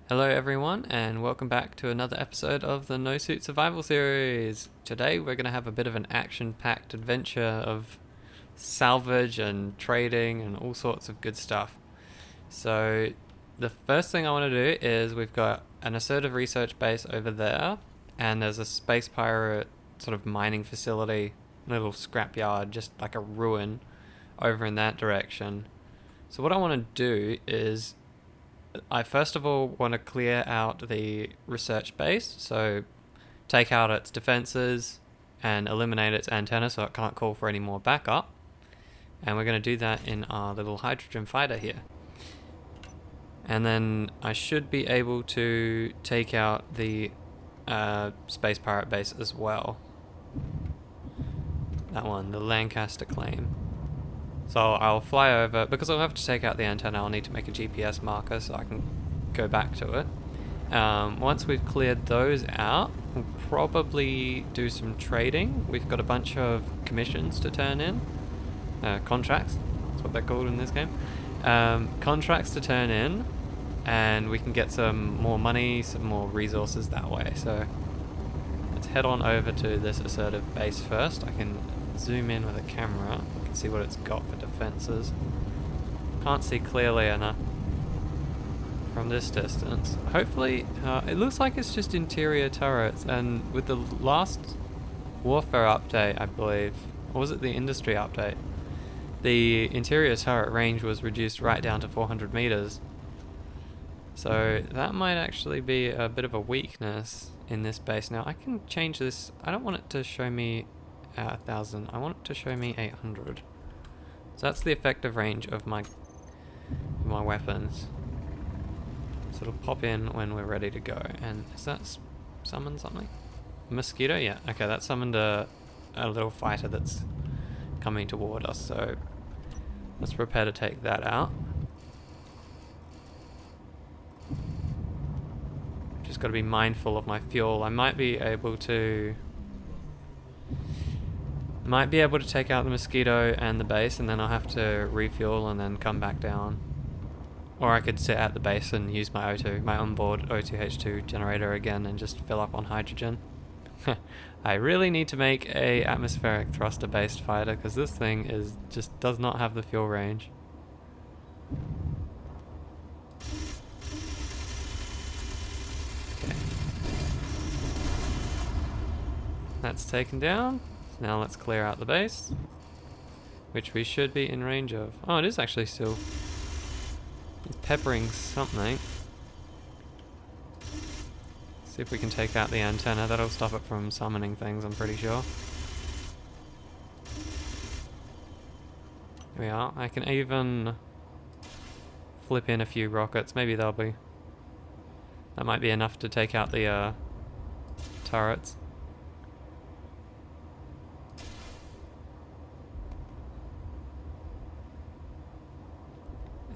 Hello everyone and welcome back to another episode of the No Suit Survival series. Today we're going to have a bit of an action-packed adventure of salvage and trading and all sorts of good stuff. So the first thing I want to do is we've got an assertive research base over there, and there's a space pirate sort of mining facility, little scrapyard, just like a ruin over in that direction. So what I want to do is I first of all want to clear out the research base, so take out its defenses and eliminate its antenna so it can't call for any more backup. And we're going to do that in our little hydrogen fighter here. And then I should be able to take out the space pirate base as well. That one, the Lancaster claim. So I'll fly over, because I'll have to take out the antenna, I'll need to make a GPS marker so I can go back to it. Once we've cleared those out, we'll probably do some trading. We've got a bunch of commissions to turn in. Contracts, that's what they're called in this game. Contracts to turn in, and we can get some more money, some more resources that way. So let's head on over to this assertive base first. I can zoom in with a camera, you can see what it's got for defenses. Can't see clearly enough from this distance. Hopefully, it looks like it's just interior turrets, and with the last warfare update, I believe, or was it the industry update, the interior turret range was reduced right down to 400 meters. So that might actually be a bit of a weakness in this base. Now I can change this. I don't want it to show me 1,000. I want it to show me 800. So that's the effective range of my weapons. So it'll pop in when we're ready to go. And is that summon something? A mosquito? Yeah. Okay, that summoned a little fighter that's coming toward us. So let's prepare to take that out. Just got to be mindful of my fuel. I might be able to take out the mosquito and the base, and then I'll have to refuel and then come back down. Or I could sit at the base and use my O2, my onboard O2H2 generator again, and just fill up on hydrogen. I really need to make a atmospheric thruster based fighter, because this thing just does not have the fuel range. Okay. That's taken down. Now let's clear out the base, which we should be in range of. Oh, it is actually still peppering something. See if we can take out the antenna. That'll stop it from summoning things, I'm pretty sure. Here we are. I can even flip in a few rockets. Maybe that might be enough to take out the turrets.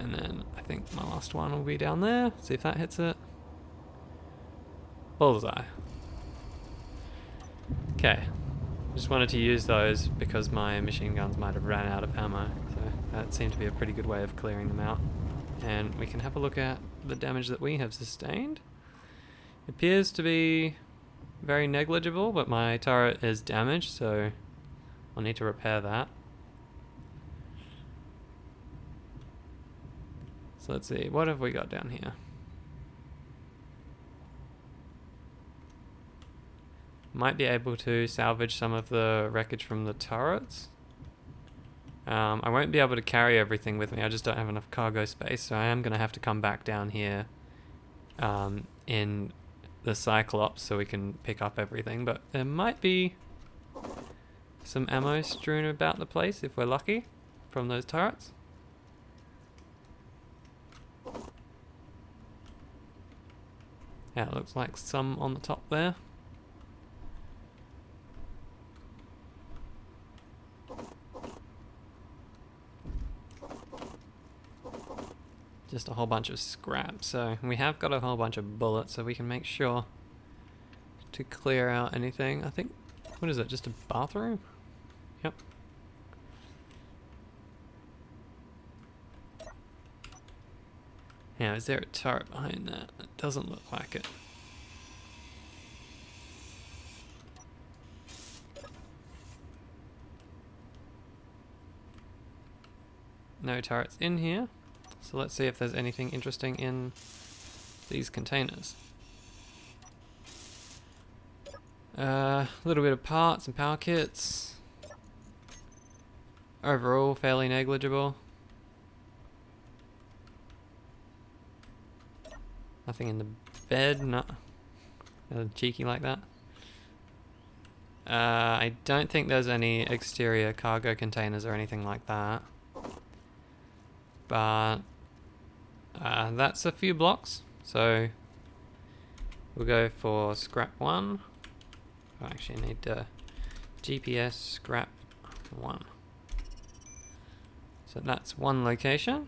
And then I think my last one will be down there. See if that hits it. Bullseye. Okay. Just wanted to use those because my machine guns might have ran out of ammo. So that seemed to be a pretty good way of clearing them out. And we can have a look at the damage that we have sustained. It appears to be very negligible, but my turret is damaged, so I'll need to repair that. So let's see, what have we got down here? Might be able to salvage some of the wreckage from the turrets. I won't be able to carry everything with me, I just don't have enough cargo space, so I am going to have to come back down here in the Cyclops so we can pick up everything, but there might be some ammo strewn about the place if we're lucky from those turrets. Yeah, it looks like some on the top there. Just a whole bunch of scrap. So we have got a whole bunch of bullets, so we can make sure to clear out anything. I think, what is it, just a bathroom? Yep. Now, is there a turret behind that? Doesn't look like it. No turrets in here. So let's see if there's anything interesting in these containers. A little bit of parts and power kits. Overall, fairly negligible. Nothing in the bed, not cheeky like that. I don't think there's any exterior cargo containers or anything like that. But that's a few blocks, so we'll go for scrap 1. I actually need GPS scrap 1. So that's one location.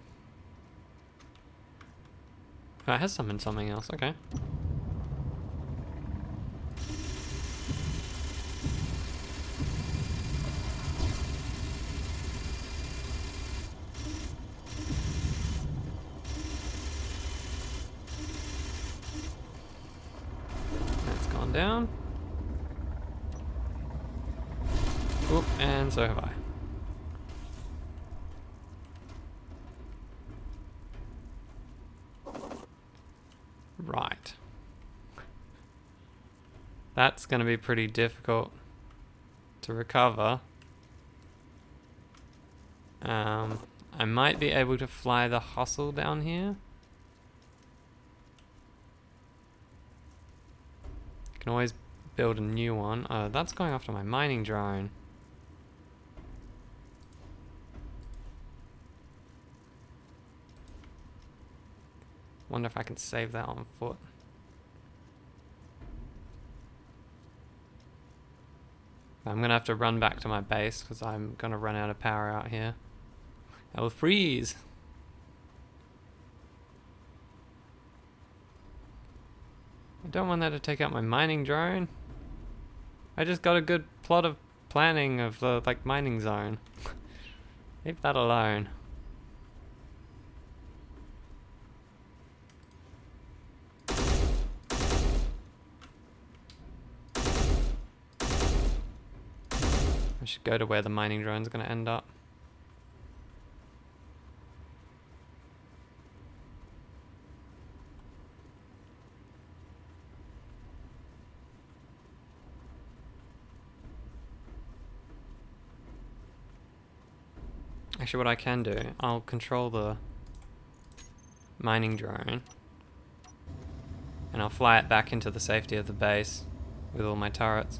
Oh, it has something else, okay. That's gone down. Oop, and so have I. Right. That's going to be pretty difficult to recover. I might be able to fly the hustle down here. Can always build a new one. Oh, that's going after my mining drone. Wonder if I can save that on foot. I'm gonna have to run back to my base because I'm gonna run out of power out here. I will freeze. I don't want that to take out my mining drone. I just got a good plot of planning of the mining zone. Leave that alone. I should go to where the mining drone's going to end up. Actually, what I can do, I'll control the mining drone and I'll fly it back into the safety of the base with all my turrets.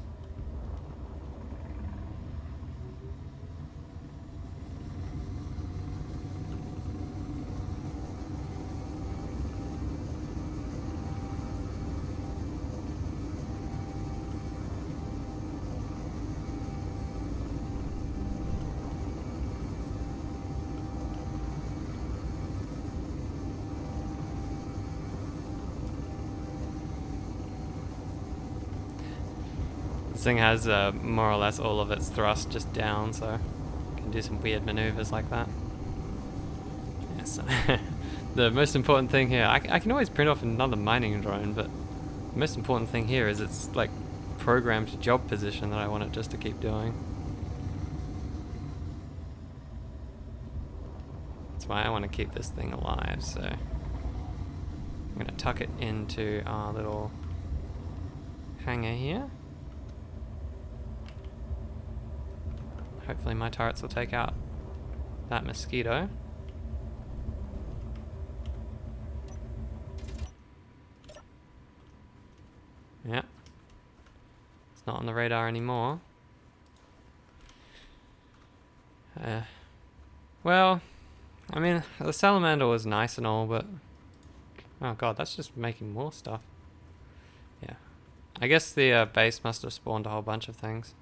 This thing has more or less all of its thrust just down, so you can do some weird maneuvers like that. Yes. The most important thing here, I can always print off another mining drone, but the most important thing here is its programmed job position that I want it just to keep doing. That's why I want to keep this thing alive, so I'm going to tuck it into our little hangar here. Hopefully my turrets will take out that mosquito. Yeah. It's not on the radar anymore. Well, I mean, the salamander was nice and all, but... Oh god, that's just making more stuff. Yeah. I guess the base must have spawned a whole bunch of things.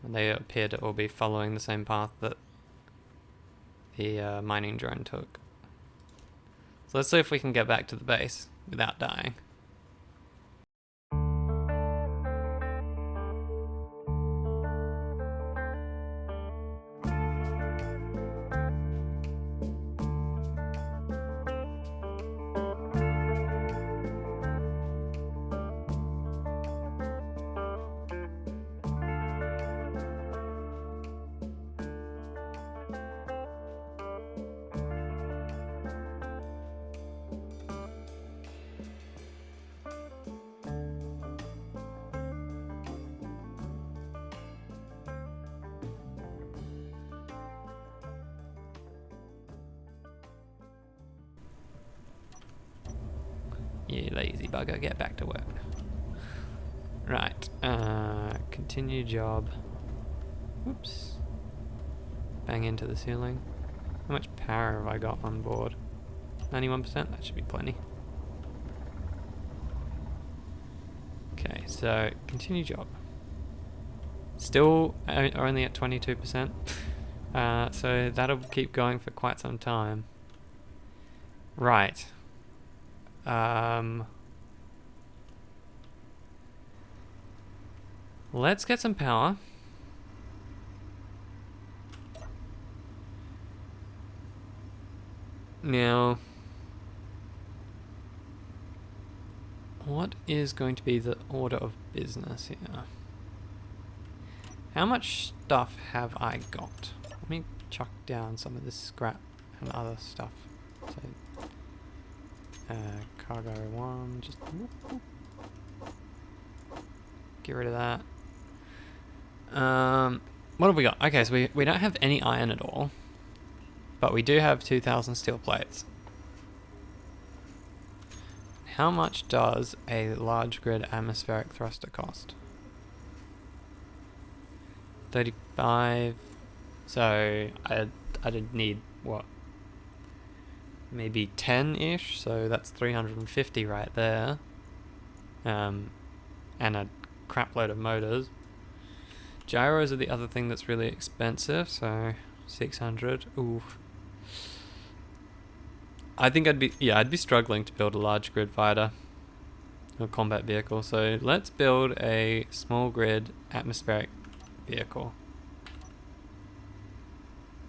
And they appear to all be following the same path that the mining drone took. So let's see if we can get back to the base without dying. You lazy bugger, get back to work. Right, continue job. Oops. Bang into the ceiling. How much power have I got on board? 91%? That should be plenty. Okay, so continue job. Still only at 22%. So that'll keep going for quite some time. Right. Let's get some power. Now, what is going to be the order of business here? How much stuff have I got? Let me chuck down some of this scrap and other stuff. So, cargo 1, just whoop, whoop. Get rid of that. What have we got? Okay, so we don't have any iron at all, but we do have 2,000 steel plates. How much does a large grid atmospheric thruster cost? 35. So I'd need what? Maybe 10-ish. So that's 350 right there. And a crap load of motors. Gyros are the other thing that's really expensive. So 600. Ooh. I think I'd be struggling to build a large grid fighter or combat vehicle. So let's build a small grid atmospheric vehicle.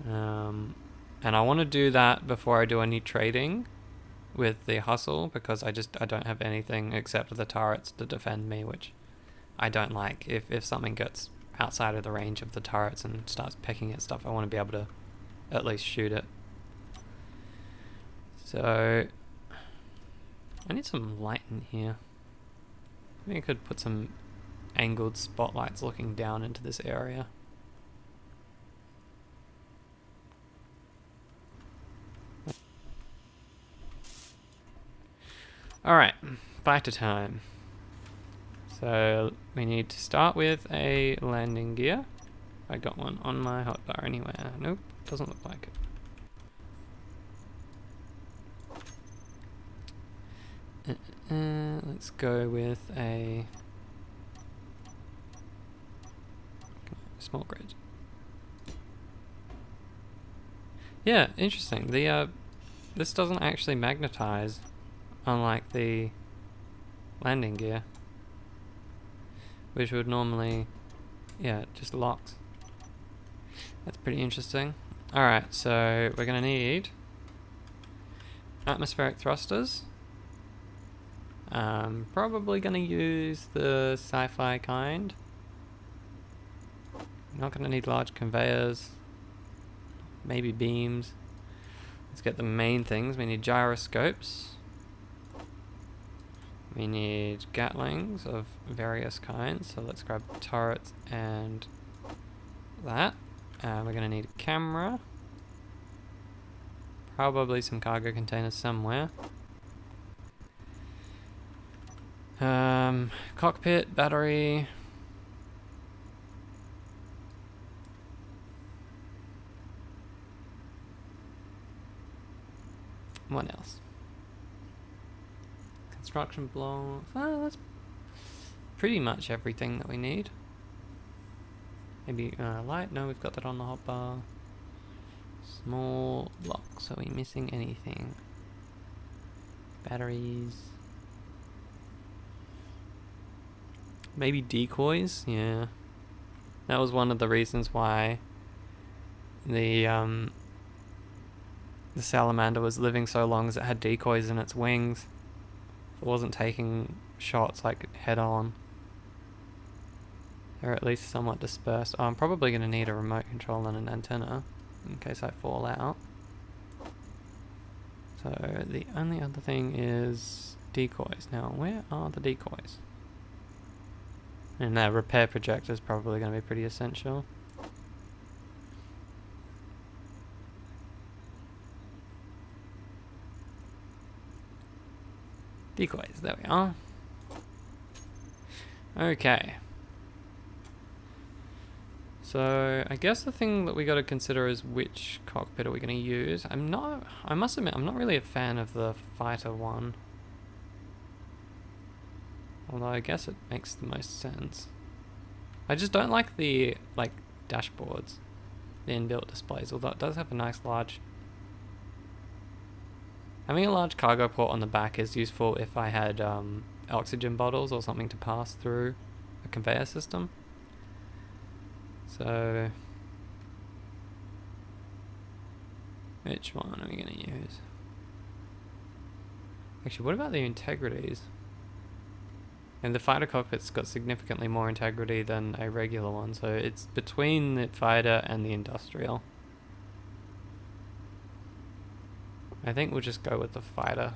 And I want to do that before I do any trading with the hustle, because I don't have anything except the turrets to defend me, which I don't like. If something gets outside of the range of the turrets and starts pecking at stuff, I want to be able to at least shoot it. So I need some light in here. Maybe I could put some angled spotlights looking down into this area. Alright, fighter time. So we need to start with a landing gear. I got one on my hotbar anywhere. Nope, doesn't look like it. Let's go with a small grid. Yeah, interesting. The this doesn't actually magnetize, unlike the landing gear, which would normally, yeah, it just locks. That's pretty interesting. Alright, so we're gonna need atmospheric thrusters. Probably gonna use the sci-fi kind. Not gonna need large conveyors. Maybe beams. Let's get the main things. We need gyroscopes. We need gatlings of various kinds. So let's grab turrets and that. We're gonna need a camera. Probably some cargo containers somewhere. Cockpit, battery. What else? Construction blocks. Oh, that's pretty much everything that we need. Maybe light? No, we've got that on the hotbar. Small blocks. Are we missing anything? Batteries. Maybe decoys? Yeah. That was one of the reasons why the salamander was living so long, as it had decoys in its wings. It wasn't taking shots like head on. They're at least somewhat dispersed. Oh, I'm probably going to need a remote control and an antenna in case I fall out. So the only other thing is decoys. Now, where are the decoys? And that repair projector is probably going to be pretty essential. Decoys, there we are. Okay. So I guess the thing that we got to consider is which cockpit are we going to use. I must admit, I'm not really a fan of the fighter one. Although I guess it makes the most sense. I just don't like the, dashboards. The inbuilt displays, although it does have a nice large... Having a large cargo port on the back is useful if I had oxygen bottles or something to pass through a conveyor system. So, which one are we going to use? Actually, what about the integrities? And the fighter cockpit's got significantly more integrity than a regular one, so it's between the fighter and the industrial. I think we'll just go with the fighter.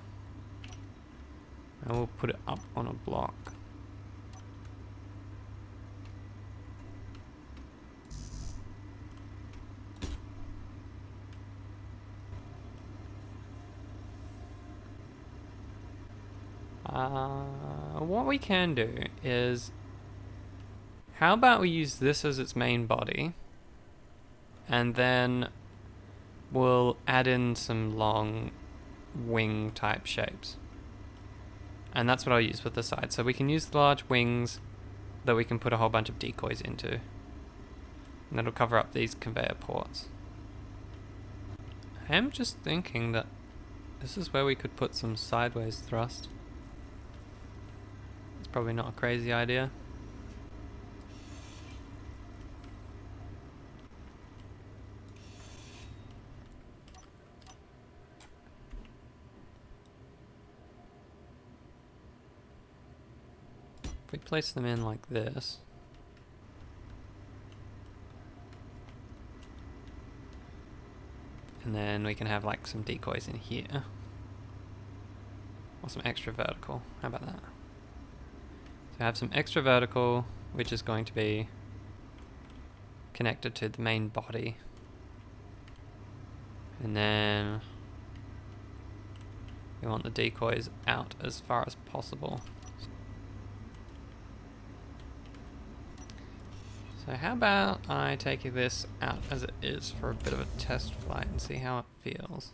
And we'll put it up on a block. What we can do is, how about we use this as its main body, and then we'll add in some long wing type shapes. And that's what I'll use with the side. So we can use the large wings that we can put a whole bunch of decoys into. And that'll cover up these conveyor ports. I am just thinking that this is where we could put some sideways thrust. It's probably not a crazy idea. If we place them in like this, and then we can have like some decoys in here, or some extra vertical. How about that? So have some extra vertical, which is going to be connected to the main body, and then we want the decoys out as far as possible. So how about I take this out as it is for a bit of a test flight and see how it feels.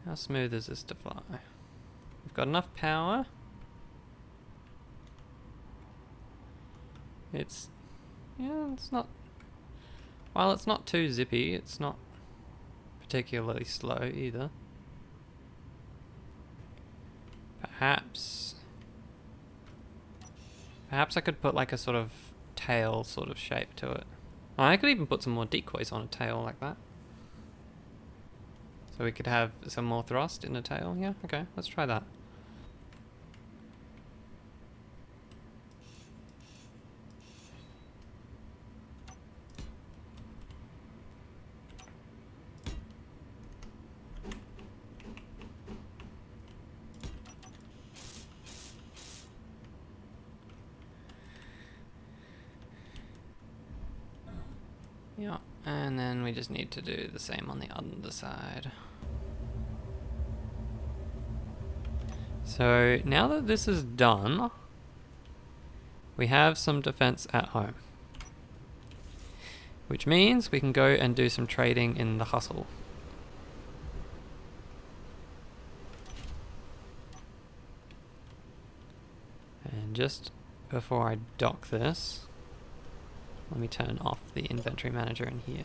How smooth is this to fly? We've got enough power. It's not, while it's not too zippy, it's not particularly slow either. Perhaps I could put like a sort of tail sort of shape to it. Oh, I could even put some more decoys on a tail like that. So we could have some more thrust in the tail. Yeah, okay, let's try that. Yeah, and then we just need to do the same on the underside. So now that this is done, we have some defense at home. Which means we can go and do some trading in the hustle. And just before I dock this, let me turn off the inventory manager in here.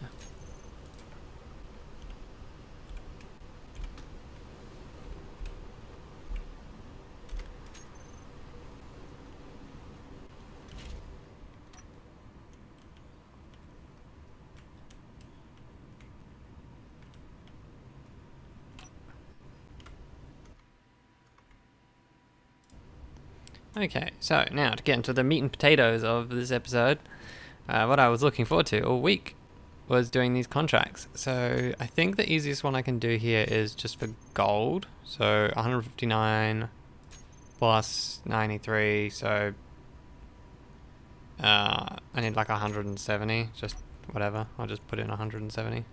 Okay, so now to get into the meat and potatoes of this episode. What I was looking forward to all week was doing these contracts. So I think the easiest one I can do here is just for gold. So 159 plus 93, so I need like 170, just whatever. I'll just put in 170.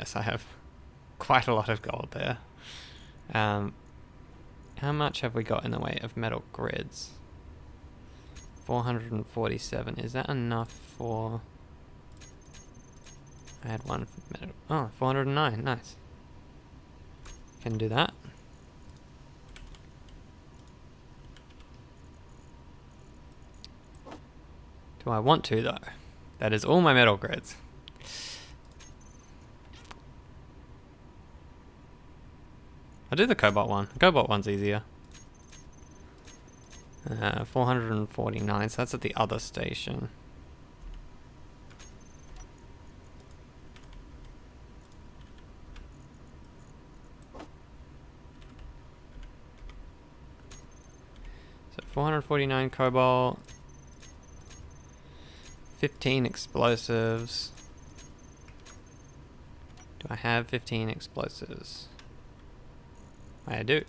yes, I have quite a lot of gold there. How much have we got in the way of metal grids? 447. Is that enough for... I had one for metal. Oh, 409. Nice. Can do that. Do I want to, though? That is all my metal grids. I'll do the cobalt one. The cobalt one's easier. 449, so that's at the other station. So 449 cobalt, 15 explosives. Do I have 15 explosives? I do.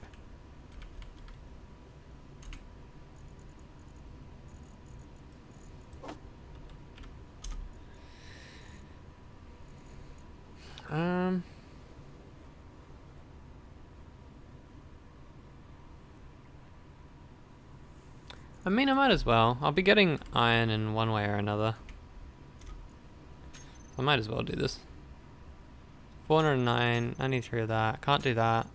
I mean, I might as well. I'll be getting iron in one way or another. I might as well do this. 409, I need 3 of that. Can't do that.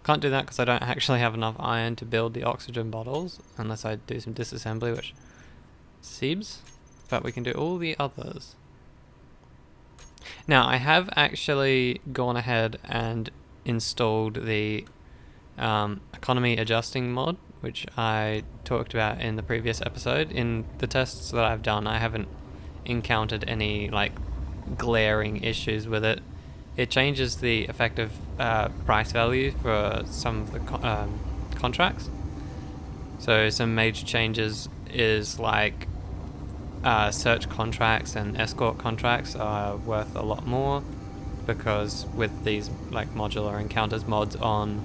Can't do that because I don't actually have enough iron to build the oxygen bottles, unless I do some disassembly, which seems. But we can do all the others. Now, I have actually gone ahead and installed the economy adjusting mod, which I talked about in the previous episode. In the tests that I've done, I haven't encountered any like glaring issues with it. It changes the effective price value for some of the contracts. So some major changes is like search contracts and escort contracts are worth a lot more, because with these like modular encounters mods on,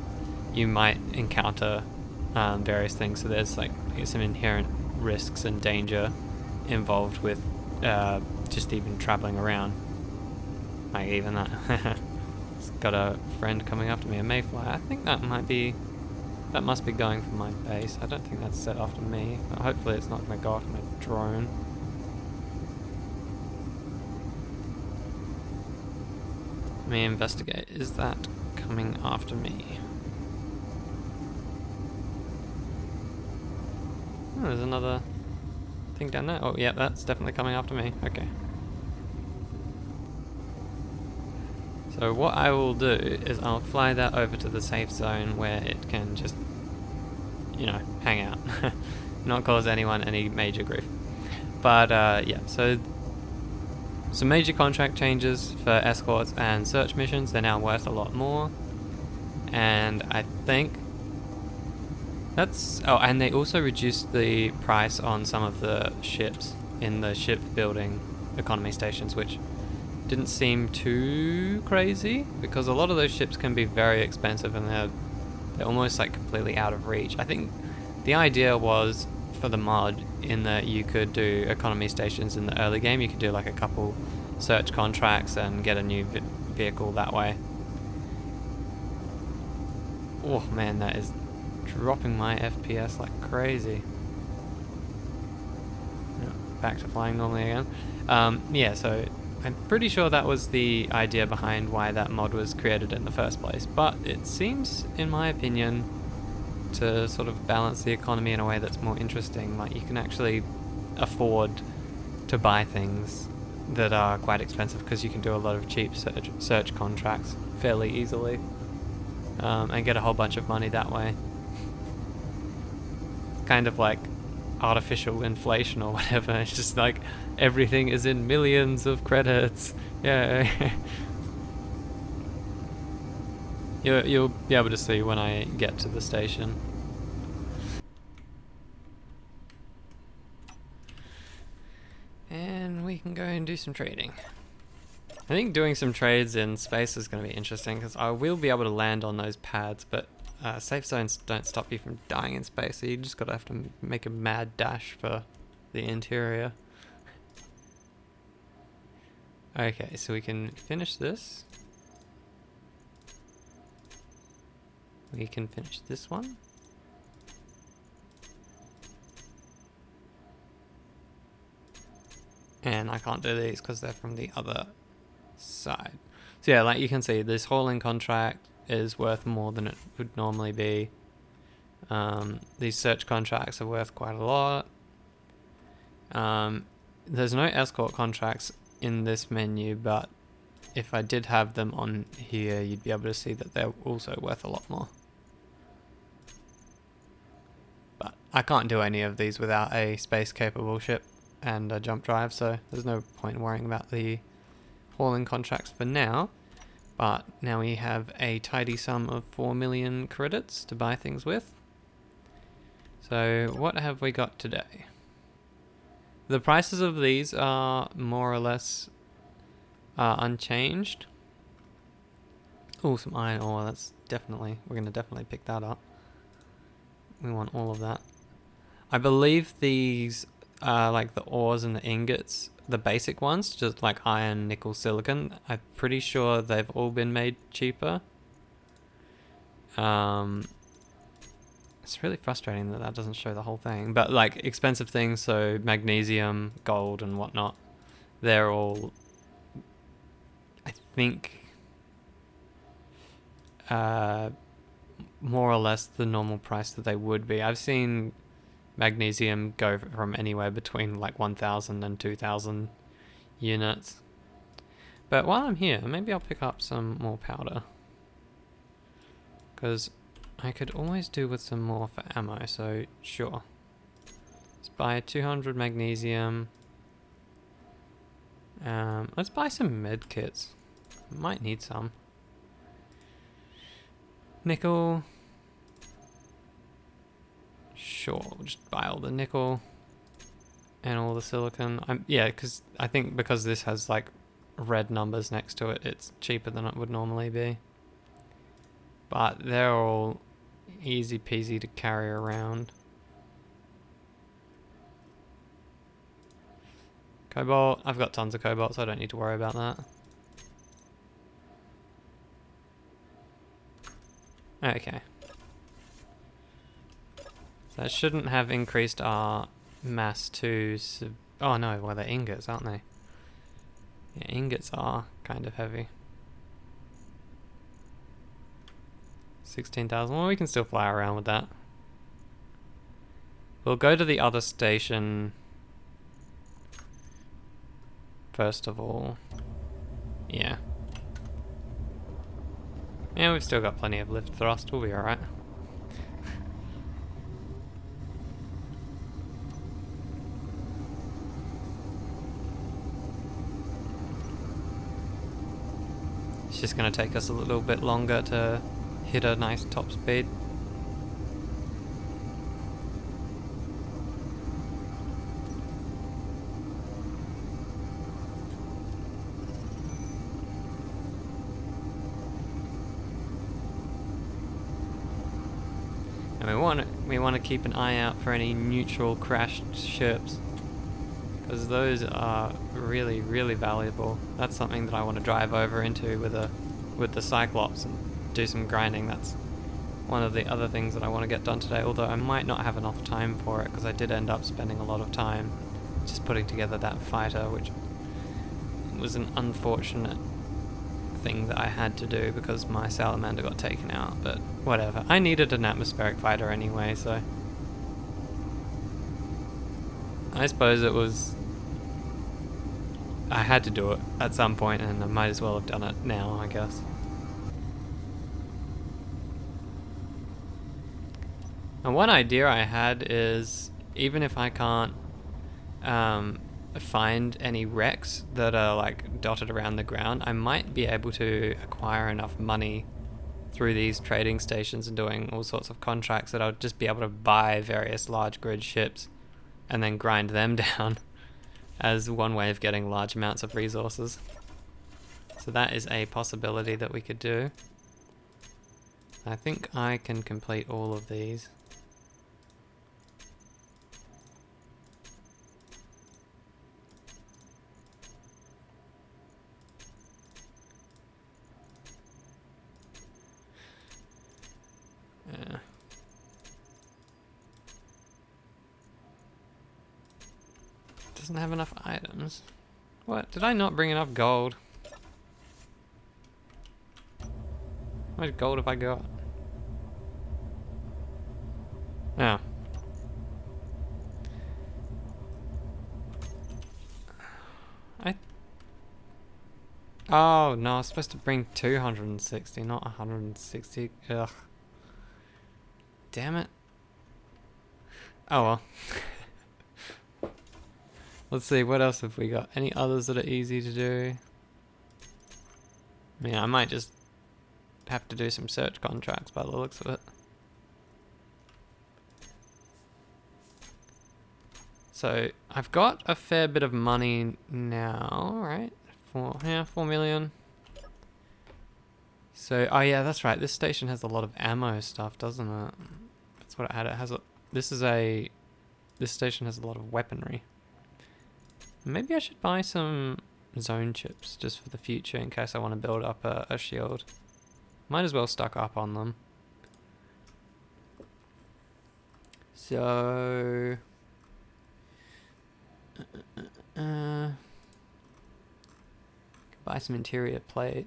you might encounter various things. So there's like some inherent risks and danger involved with just even traveling around. Like even that. Just got a friend coming after me, a mayfly. I think that must be going from my base. I don't think that's set after me, but hopefully it's not going to go after my drone. Let me investigate. Is that coming after me? Oh, there's another thing down there. Oh, yeah, that's definitely coming after me. Okay. So what I will do is I'll fly that over to the safe zone where it can just, you know, hang out. Not cause anyone any major grief. But, yeah, so some major contract changes for escorts and search missions. They're now worth a lot more. And I think that's... Oh, and they also reduced the price on some of the ships in the ship building economy stations, which didn't seem too crazy, because a lot of those ships can be very expensive and they're almost like completely out of reach. I think the idea was for the mod in that you could do economy stations in the early game. You could do like a couple search contracts and get a new vehicle that way. Oh man, that is dropping my FPS like crazy. Back to flying normally again. Yeah, so I'm pretty sure that was the idea behind why that mod was created in the first place, but it seems, in my opinion, to sort of balance the economy in a way that's more interesting. Like, you can actually afford to buy things that are quite expensive because you can do a lot of cheap search contracts fairly easily, and get a whole bunch of money that way. Kind of like artificial inflation or whatever. It's just like everything is in millions of credits. Yeah. You'll be able to see when I get to the station. And we can go and do some trading. I think doing some trades in space is going to be interesting because I will be able to land on those pads, but safe zones don't stop you from dying in space, so you just gotta have to make a mad dash for the interior. Okay, so we can finish this. We can finish this one. And I can't do these because they're from the other side. So yeah, like you can see, this hauling contract is worth more than it would normally be. These search contracts are worth quite a lot. There's no escort contracts in this menu, but if I did have them on here, you'd be able to see that they're also worth a lot more. But I can't do any of these without a space-capable ship and a jump drive, so there's no point worrying about the hauling contracts for now. But now we have a tidy sum of 4 million credits to buy things with. So what have we got today? The prices of these are more or less unchanged. Oh, some iron ore, that's definitely, we're going to definitely pick that up. We want all of that. I believe these are like the ores and the ingots, the basic ones, just like iron, nickel, silicon. I'm pretty sure they've all been made cheaper. It's really frustrating that that doesn't show the whole thing. But like expensive things, so magnesium, gold and whatnot, they're all, I think, more or less the normal price that they would be. I've seen magnesium go from anywhere between like 1,000 and 2,000 units. But while I'm here, maybe I'll pick up some more powder, because I could always do with some more for ammo, so sure. Let's buy 200 magnesium. Let's buy some med kits. Might need some. Nickel. Sure, we'll just buy all the nickel and all the silicon. Yeah, because I think because this has like red numbers next to it, it's cheaper than it would normally be. But they're all easy peasy to carry around. Cobalt, I've got tons of cobalt, so I don't need to worry about that. Okay. So that shouldn't have increased our mass to... Oh no, well they're ingots, aren't they? Yeah, ingots are kind of heavy. 16,000, well we can still fly around with that. We'll go to the other station first of all. Yeah. Yeah, we've still got plenty of lift thrust, we'll be alright. It's just going to take us a little bit longer to hit a nice top speed. And we want to keep an eye out for any neutral crashed ships, because those are really, really valuable. That's something that I want to drive over into with the Cyclops and do some grinding. That's one of the other things that I want to get done today, although I might not have enough time for it, because I did end up spending a lot of time just putting together that fighter, which was an unfortunate thing that I had to do because my salamander got taken out, but whatever. I needed an atmospheric fighter anyway, so I suppose it was... I had to do it at some point, and I might as well have done it now, I guess. And one idea I had is, even if I can't find any wrecks that are like dotted around the ground, I might be able to acquire enough money through these trading stations and doing all sorts of contracts that I'll just be able to buy various large grid ships and then grind them down as one way of getting large amounts of resources. So that is a possibility that we could do. I think I can complete all of these. doesn't have enough items. What? Did I not bring enough gold? How much gold have I got? Oh. Oh, no, I was supposed to bring 260, not 160. Ugh. Damn it. Oh well. Let's see, what else have we got? Any others that are easy to do? I mean, I might just have to do some search contracts by the looks of it. So, I've got a fair bit of money now, right? 4 million. So, oh yeah, that's right. This station has a lot of ammo stuff, doesn't it? That's what it had. It has a, this station has a lot of weaponry. Maybe I should buy some zone chips just for the future in case I want to build up a shield. Might as well stock up on them. So... buy some interior plate.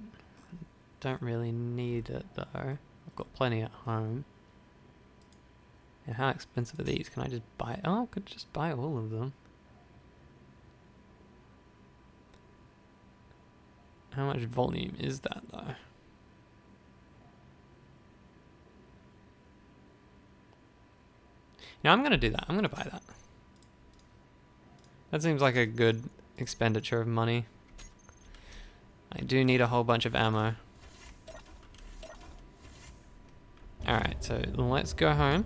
Don't really need it though. I've got plenty at home. And how expensive are these? Can I just buy... Oh, I could just buy all of them. How much volume is that though? Now I'm going to do that. I'm going to buy that. That seems like a good expenditure of money. I do need a whole bunch of ammo. Alright, so let's go home.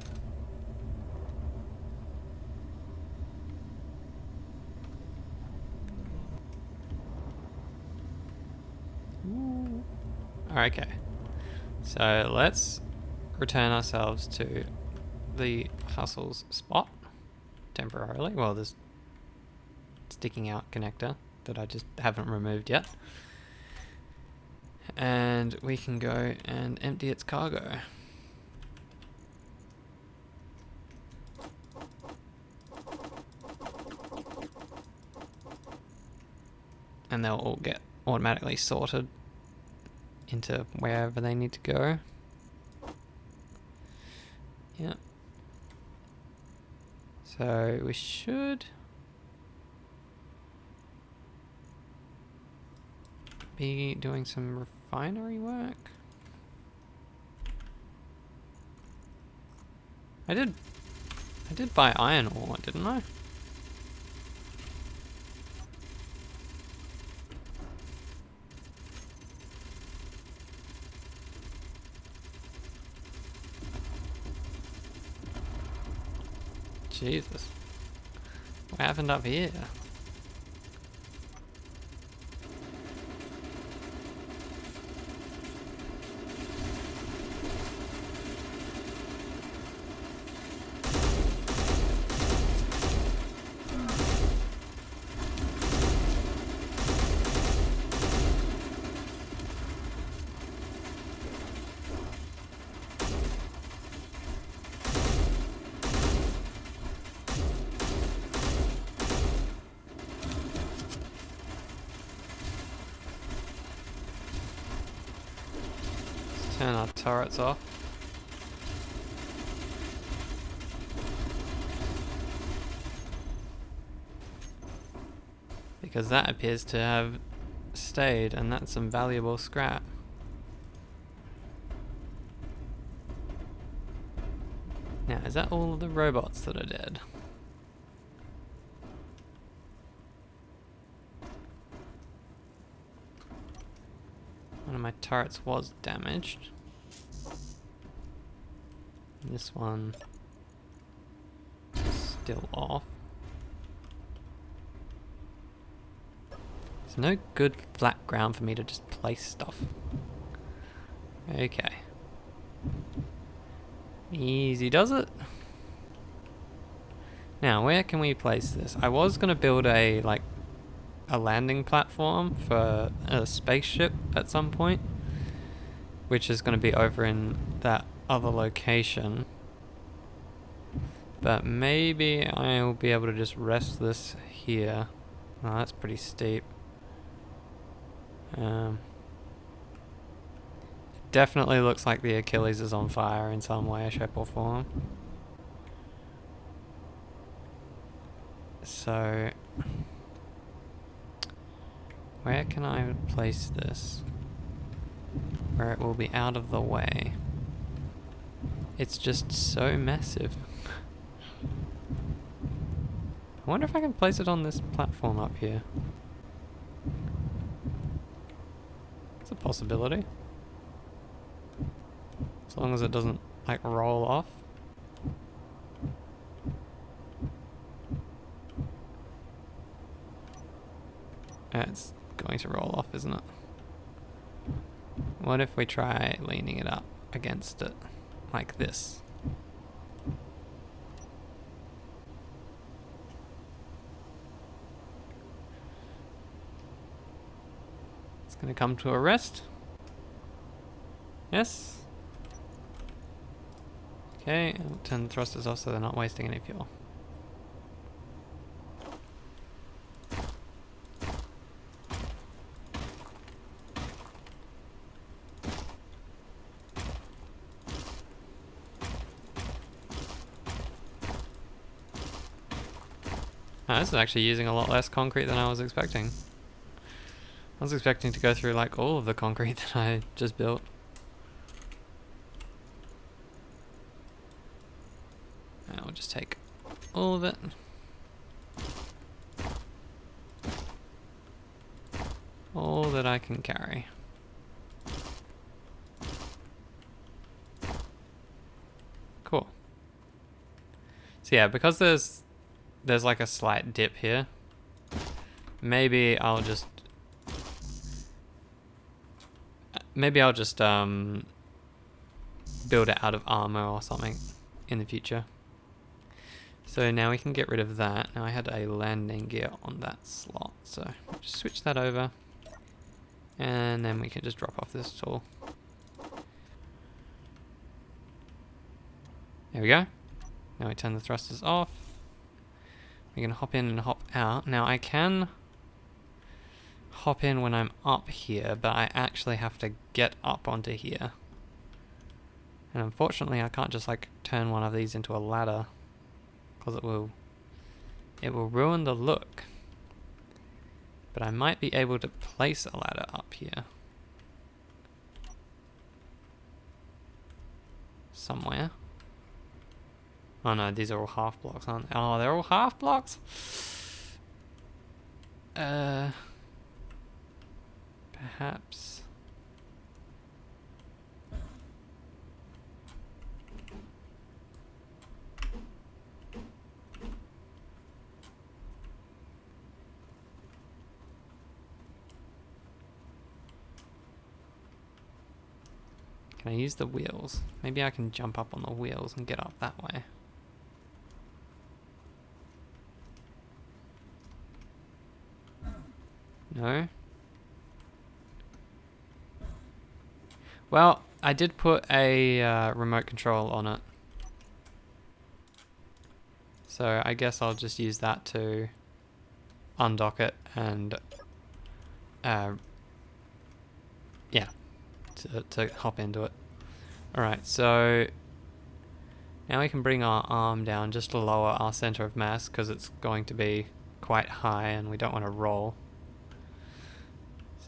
Okay, so let's return ourselves to the Hustle's spot temporarily. Well, this sticking out connector that I just haven't removed yet. And we can go and empty its cargo. And they'll all get automatically sorted into wherever they need to go. Yeah. So we should be doing some refinery work. I did buy iron ore, didn't I? Jesus. What happened up here? Turn our turrets off. Because that appears to have stayed, and that's some valuable scrap. Now, is that all of the robots that are dead? One of my turrets was damaged. This one is still off. There's no good flat ground for me to just place stuff. Okay. Easy does it. Now, where can we place this? I was going to build a landing platform for a spaceship at some point, which is going to be over in that other location. But maybe I'll be able to just rest this here. Oh, that's pretty steep. Definitely looks like the Achilles is on fire in some way, shape or form. So, where can I place this? Where it will be out of the way. It's just so massive. I wonder if I can place it on this platform up here. It's a possibility. As long as it doesn't, like, roll off. It's going to roll off, isn't it? What if we try leaning it up against it, like this? It's going to come to a rest. Yes. Okay, and turn the thrusters off so they're not wasting any fuel. Oh, this is actually using a lot less concrete than I was expecting. I was expecting to go through like all of the concrete that I just built. And I'll just take all of it. All that I can carry. Cool. So yeah, because there's like a slight dip here, maybe I'll just build it out of armor or something in the future. So now we can get rid of that. Now I had a landing gear on that slot, so just switch that over, and then we can just drop off this tool. There we go. Now we turn the thrusters off. We can hop in and hop out. Now I can hop in when I'm up here, but I actually have to get up onto here. And unfortunately I can't just like turn one of these into a ladder, because it will ruin the look. But I might be able to place a ladder up here. Somewhere. Oh no, these are all half blocks, aren't they? Oh, they're all half blocks? Perhaps. Can I use the wheels? Maybe I can jump up on the wheels and get up that way. No? Well, I did put a remote control on it. So I guess I'll just use that to undock it and yeah, to hop into it. Alright, so now we can bring our arm down just to lower our center of mass, because it's going to be quite high and we don't want to roll.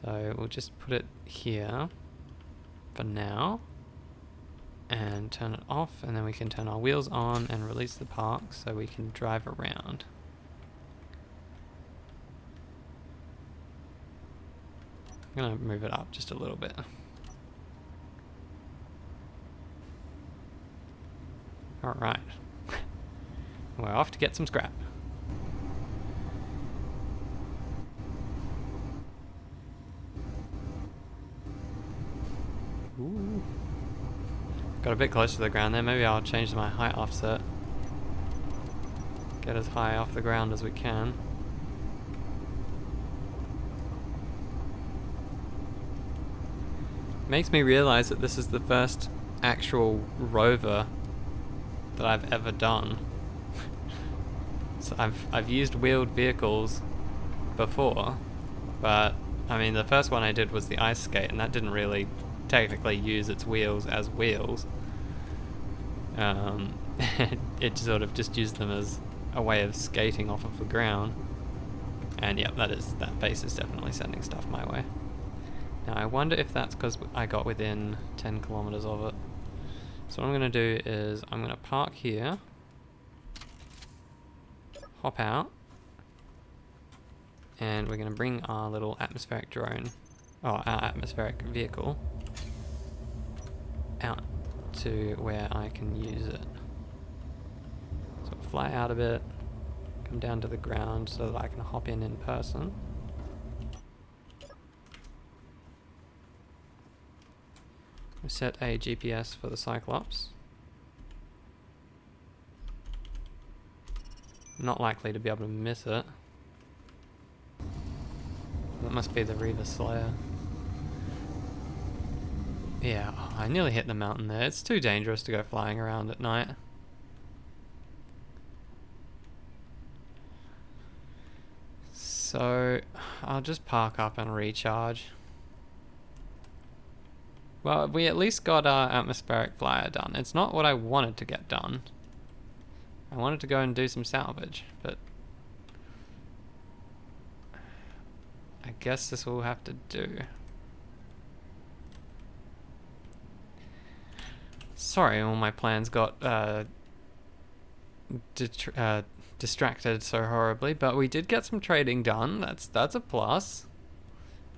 So we'll just put it here for now and turn it off, and then we can turn our wheels on and release the park so we can drive around. I'm gonna move it up just a little bit. Alright. We're off to get some scrap. Ooh. Got a bit close to the ground there. Maybe I'll change my height offset. Get as high off the ground as we can. Makes me realize that this is the first actual rover that I've ever done. So I've used wheeled vehicles before, but I mean the first one I did was the ice skate, and that didn't really technically use its wheels as wheels. It sort of just used them as a way of skating off of the ground. And yep, that base is definitely sending stuff my way. Now I wonder if that's because I got within 10 kilometers of it. So what I'm going to do is I'm going to park here, hop out, and we're going to bring our little atmospheric drone, or our atmospheric vehicle, out to where I can use it. So fly out a bit, come down to the ground so that I can hop in person. We set a GPS for the Cyclops. Not likely to be able to miss it. That must be the Reaver Slayer. Yeah, oh, I nearly hit the mountain there. It's too dangerous to go flying around at night. So, I'll just park up and recharge. Well, we at least got our atmospheric flyer done. It's not what I wanted to get done. I wanted to go and do some salvage, but I guess this will have to do. Sorry, all my plans got distracted so horribly, but we did get some trading done. That's a plus.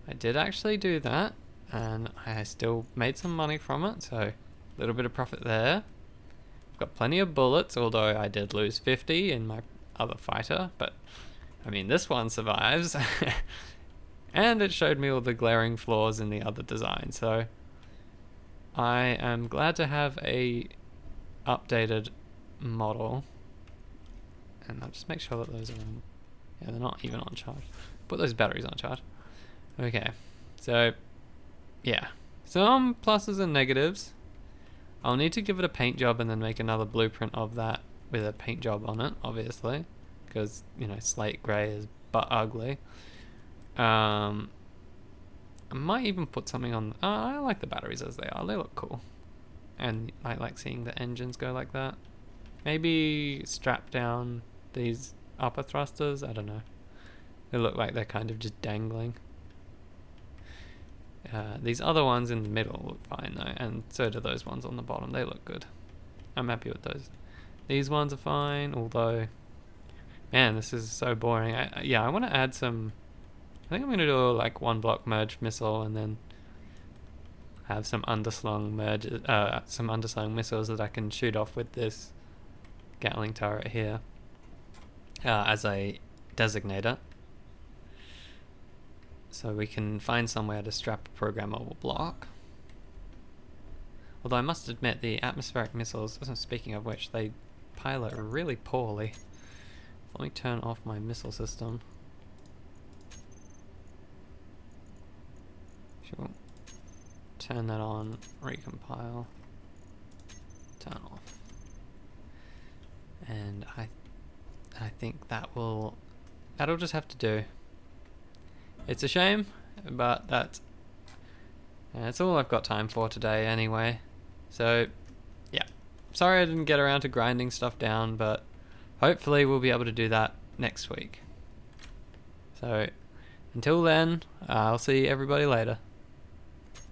I did actually do that, and I still made some money from it, so a little bit of profit there. Got plenty of bullets, although I did lose 50 in my other fighter, but I mean this one survives. And it showed me all the glaring flaws in the other design, so I am glad to have a updated model. And I'll just make sure that those are on, yeah, they're not even on charge. Put those batteries on charge. Okay, so yeah, some pluses and negatives. I'll need to give it a paint job and then make another blueprint of that with a paint job on it, obviously, because, you know, slate grey is but ugly. I might even put something on. I like the batteries as they are. They look cool, and I like seeing the engines go like that. Maybe strap down these upper thrusters. I don't know. They look like they're kind of just dangling. These other ones in the middle look fine though, and so do those ones on the bottom. They look good. I'm happy with those. These ones are fine, although, man, this is so boring. I want to add some. I think I'm gonna do like one block merge missile, and then have some underslung missiles that I can shoot off with this Gatling turret here as a designator. So we can find somewhere to strap a programmable block. Although I must admit, the atmospheric missiles, speaking of which, they pilot really poorly. Let me turn off my missile system. Sure. Turn that on, recompile, turn off. And I think that'll just have to do. It's a shame, but that's all I've got time for today anyway. So, yeah. Sorry I didn't get around to grinding stuff down, but hopefully we'll be able to do that next week. So, until then, I'll see everybody later.